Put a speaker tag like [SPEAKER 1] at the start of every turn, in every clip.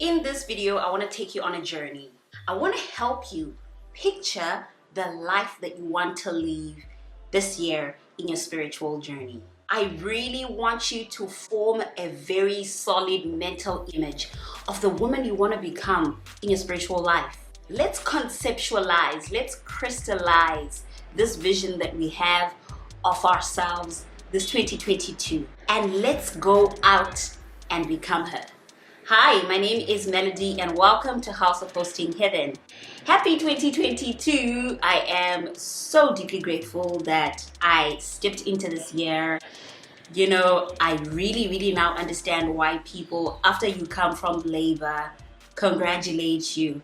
[SPEAKER 1] In this video, I want to take you on a journey. I want to help you picture the life that you want to live this year in your spiritual journey. I really want you to form a very solid mental image of the woman you want to become in your spiritual life. Let's conceptualize, let's crystallize this vision that we have of ourselves this 2022, and let's go out and become her. Hi, my name is Melody and welcome to House of Hosting Heaven. Happy 2022. I am so deeply grateful that I stepped into this year. You know, I really now understand why people, after you come from labor, congratulate you,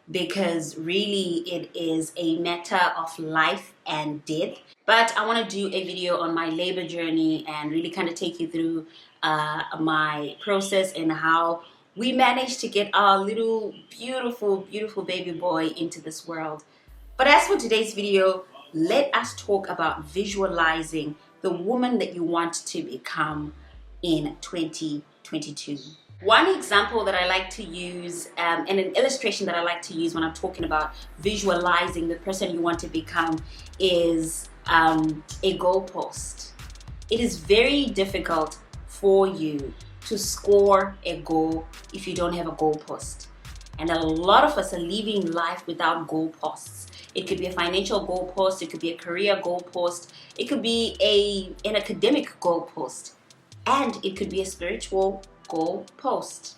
[SPEAKER 1] because really it is a matter of life and death. But I want to do a video on my labor journey and really kind of take you through my process and how we managed to get our little beautiful baby boy into this world. But as for today's video, let us talk about visualizing the woman that you want to become in 2022. One example that I like to use and an illustration that I like to use when I'm talking about visualizing the person you want to become is a goalpost. It is very difficult for you to score a goal if you don't have a goalpost. And a lot of us are living life without goalposts. It could be a financial goalpost, it could be a career goalpost, it could be an academic goalpost, and it could be a spiritual goalpost.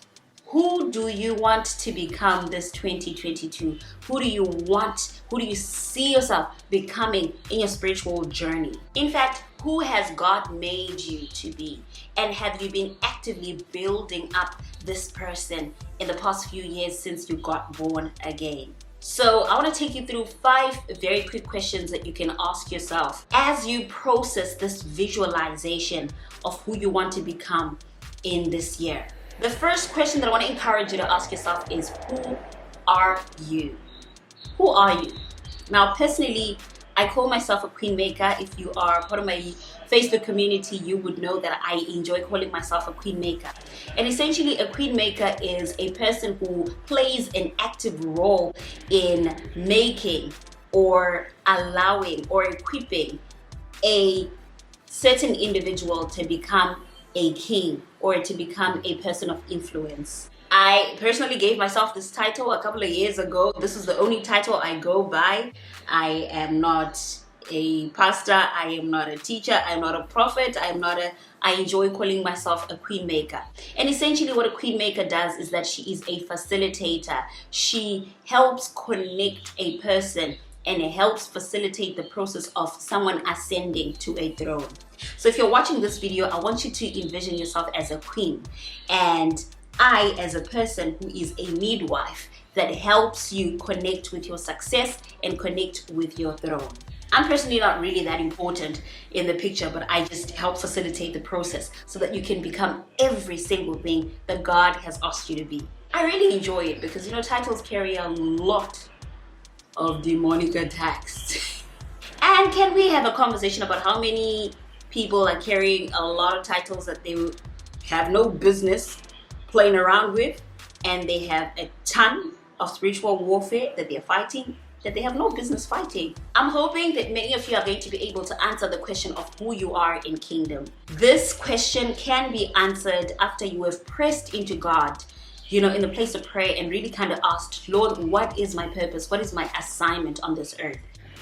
[SPEAKER 1] Who do you want to become this 2022? Who do you see yourself becoming in your spiritual journey? In fact, who has God made you to be? And have you been actively building up this person in the past few years since you got born again? So I want to take you through 5 very quick questions that you can ask yourself as you process this visualization of who you want to become in this year. The first question that I want to encourage you to ask yourself is, who are you? Who are you? Now, personally, I call myself a queen maker. If you are part of my Facebook community, you would know that I enjoy calling myself a queen maker. And essentially, a queen maker is a person who plays an active role in making or allowing or equipping a certain individual to become a king or to become a person of influence. I personally gave myself this title a couple of years ago. This is the only title I go by. I am not a pastor, I am not a teacher, I am not a prophet, I enjoy calling myself a queen maker. And essentially what a queen maker does is that she is a facilitator. She helps connect a person and it helps facilitate the process of someone ascending to a throne. So if you're watching this video, I want you to envision yourself as a queen, and I as a person who is a midwife that helps you connect with your success and connect with your throne. I'm personally not really that important in the picture, but I just help facilitate the process so that you can become every single thing that God has asked you to be. I really enjoy it because, you know, titles carry a lot of demonic attacks. And can we have a conversation about how many people are carrying a lot of titles that they have no business playing around with, and they have a ton of spiritual warfare that they're fighting that they have no business fighting? I'm hoping that many of you are going to be able to answer the question of who you are in kingdom. This question can be answered after you have pressed into God, you know, in the place of prayer and really kind of asked, Lord, what is my purpose? What is my assignment on this earth?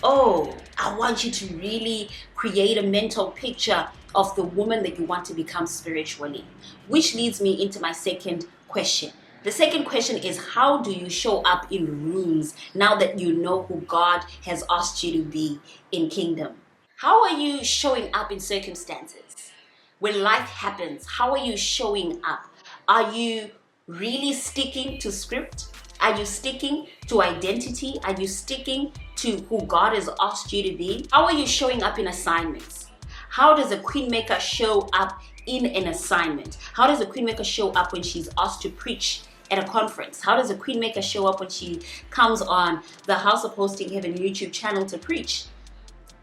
[SPEAKER 1] Oh, I want you to really create a mental picture of the woman that you want to become spiritually, which leads me into my second question. The second question is, how do you show up in rooms now that you know who God has asked you to be in kingdom? How are you showing up in circumstances? When life happens, how are you showing up? Are you really sticking to script? Are you sticking to identity? Are you sticking to who God has asked you to be? How are you showing up in assignments? How does a queen maker show up in an assignment? How does a queen maker show up when she's asked to preach at a conference? How does a queen maker show up when she comes on the House of Hosting Heaven YouTube channel to preach?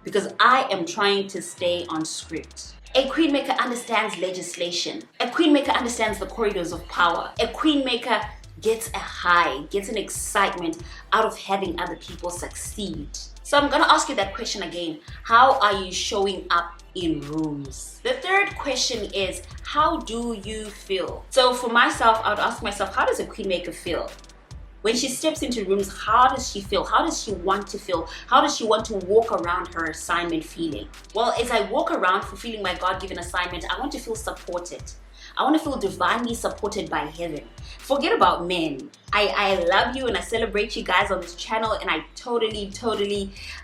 [SPEAKER 1] Because I am trying to stay on script. A queen maker understands legislation. A queen maker understands the corridors of power. A queen maker gets a high, gets an excitement out of having other people succeed. So I'm gonna ask you that question again. How are you showing up in rooms? The third question is, how do you feel? So for myself, I would ask myself, how does a queen maker feel? When she steps into rooms, how does she feel? How does she want to feel? How does she want to walk around her assignment feeling? Well, as I walk around fulfilling my God-given assignment, I want to feel supported. I want to feel divinely supported by heaven. Forget about men. I love you and I celebrate you guys on this channel, and I totally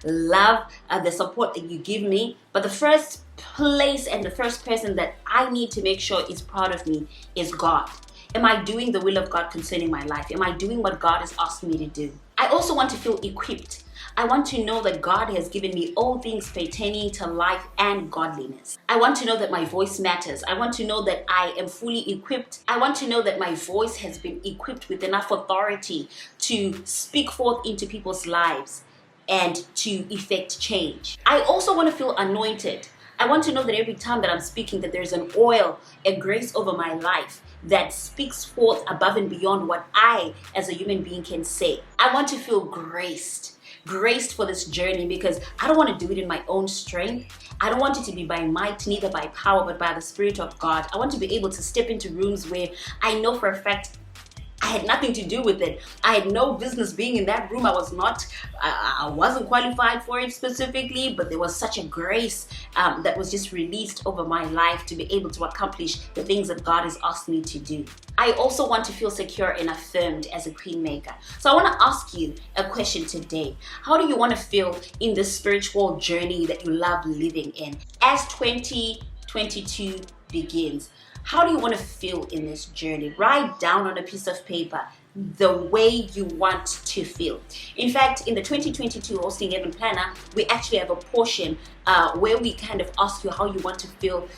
[SPEAKER 1] love the support that you give me. But the first place and the first person that I need to make sure is proud of me is God. Am I doing the will of God concerning my life? Am I doing what God has asked me to do? I also want to feel equipped. I want to know that God has given me all things pertaining to life and godliness. I want to know that my voice matters. I want to know that I am fully equipped. I want to know that my voice has been equipped with enough authority to speak forth into people's lives and to effect change. I also want to feel anointed. I want to know that every time that I'm speaking, that there's an oil, a grace over my life that speaks forth above and beyond what I as a human being can say. I want to feel graced for this journey, because I don't want to do it in my own strength. I don't want it to be by might, neither by power, but by the Spirit of God. I want to be able to step into rooms where I know for a fact I had nothing to do with it. I had no business being in that room. I wasn't qualified for it specifically, but there was such a grace that was just released over my life to be able to accomplish the things that God has asked me to do. I also want to feel secure and affirmed as a queen maker. So I want to ask you a question today. How do you want to feel in this spiritual journey that you love living in as 2022 begins? How do you want to feel in this journey? Write down on a piece of paper the way you want to feel. In fact, in the 2022 Hosting Heaven Planner, we actually have a portion where we kind of ask you how you want to feel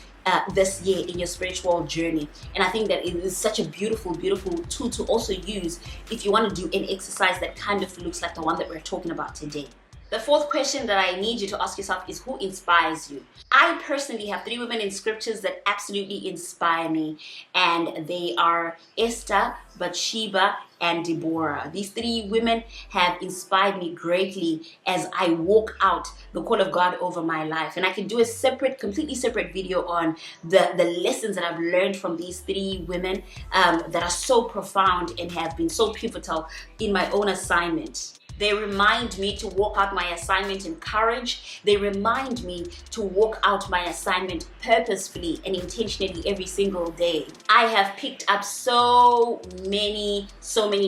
[SPEAKER 1] this year in your spiritual journey. And I think that it is such a beautiful tool to also use if you want to do an exercise that kind of looks like the one that we're talking about today. The fourth question that I need you to ask yourself is, who inspires you? I personally have 3 women in scriptures that absolutely inspire me, and they are Esther, Bathsheba, and Deborah. These 3 women have inspired me greatly as I walk out the call of God over my life. And I can do a completely separate video on the lessons that I've learned from these 3 women that are so profound and have been so pivotal in my own assignment. They remind me to walk out my assignment in courage. They remind me to walk out my assignment purposefully and intentionally every single day. I have picked up so many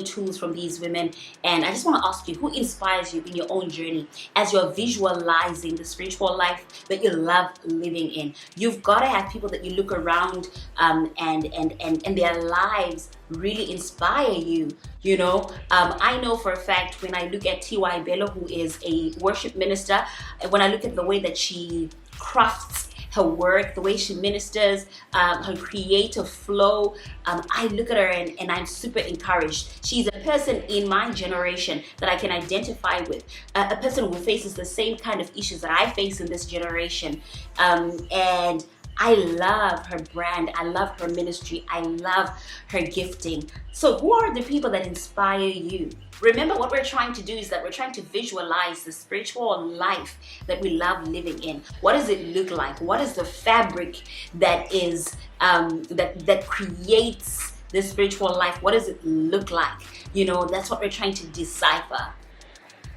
[SPEAKER 1] tools from these women, and I just want to ask you, who inspires you in your own journey as you're visualizing the spiritual life that you love living in? You've got to have people that you look around and their lives really inspire you. You know, I know for a fact when I look at T.Y. Bello, who is a worship minister, when I look at the way that she crafts her work, the way she ministers, her creative flow, I look at her and I'm super encouraged. She's a person in my generation that I can identify with, a person who faces the same kind of issues that I face in this generation, and I love her brand. I love her ministry. I love her gifting. So who are the people that inspire you? Remember, what we're trying to do is that we're trying to visualize the spiritual life that we love living in. What does it look like? What is the fabric that is that creates this spiritual life? What does it look like? You know, that's what we're trying to decipher.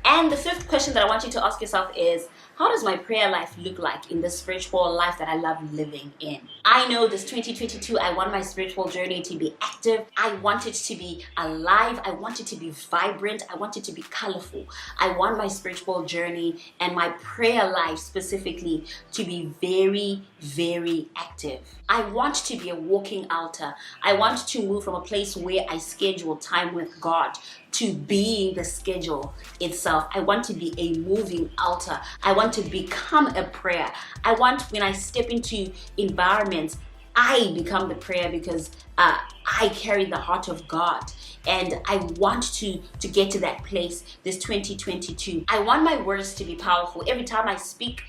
[SPEAKER 1] And the 5th question that I want you to ask yourself is, how does my prayer life look like in the spiritual life that I love living in? I know this 2022, I want my spiritual journey to be active. I want it to be alive. I want it to be vibrant. I want it to be colorful. I want my spiritual journey and my prayer life specifically to be very active. I want to be a walking altar. I want to move from a place where I schedule time with God to being the schedule itself. I want to be a moving altar. I want to become a prayer. I want, when I step into environments, I become the prayer, because I carry the heart of God and I want to get to that place this 2022. I want my words to be powerful. Every time I speak,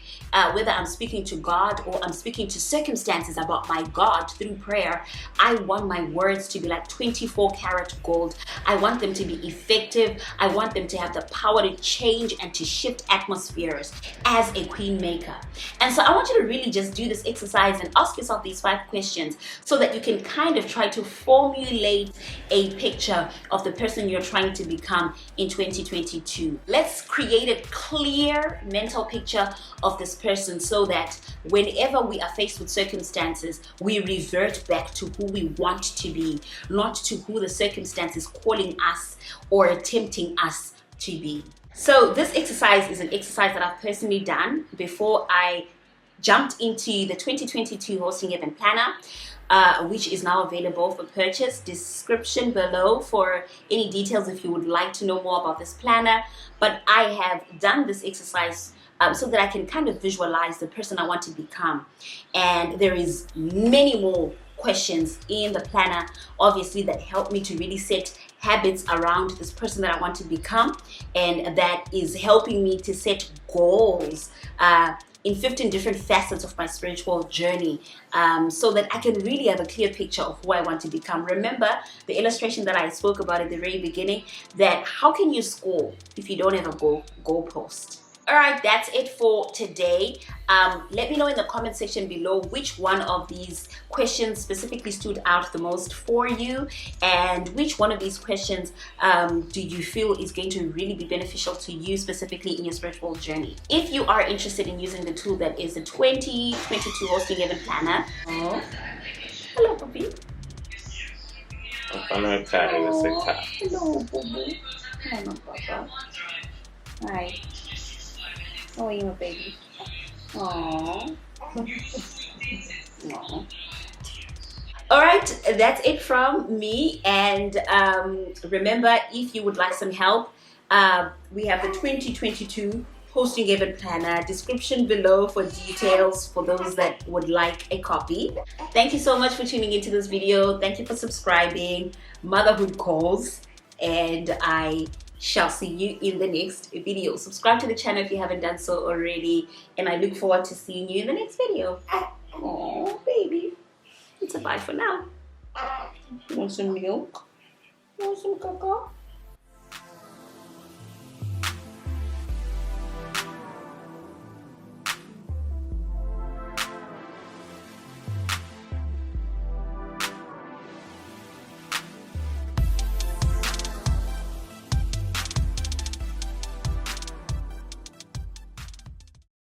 [SPEAKER 1] whether I'm speaking to God or I'm speaking to circumstances about my God through prayer, I want my words to be like 24 karat gold. I want them to be effective. I want them to have the power to change and to shift atmospheres as a queen maker. And so I want you to really just do this exercise and ask yourself these 5 questions so that you can kind of try to formulate a picture of the person you're trying to become in 2022. Let's create a clear mental picture of this person so that whenever we are faced with circumstances, we revert back to who we want to be, not to who the circumstance is calling us or attempting us to be. So this exercise is an exercise that I've personally done before I jumped into the 2022 Hosting Heaven Planner, which is now available for purchase. Description below for any details if you would like to know more about this planner. But I have done this exercise so that I can kind of visualize the person I want to become. And there is many more questions in the planner, obviously, that help me to really set habits around this person that I want to become, and that is helping me to set goals in 15 different facets of my spiritual journey, so that I can really have a clear picture of who I want to become. Remember the illustration that I spoke about at the very beginning, that how can you score if you don't have a goal post? All right, that's it for today. Let me know in the comment section below which one of these questions specifically stood out the most for you, and which one of these questions do you feel is going to really be beneficial to you specifically in your spiritual journey. If you are interested in using the tool that is the 2022 Hosting Heaven Planner. Oh, hello, puppy.
[SPEAKER 2] Hello,
[SPEAKER 1] boo boo. Hello, papa. Hi. How are you, my baby? Aww. Aww. All right, that's it from me. And remember, if you would like some help, we have the 2022 Hosting Heaven Planner. Description below for details for those that would like a copy. Thank you so much for tuning into this video. Thank you for subscribing. Motherhood calls, and I shall see you in the next video. Subscribe to the channel if you haven't done so already, and I look forward to seeing you in the next video. Oh, baby. It's a bye for now. You want some milk? You want some cocoa?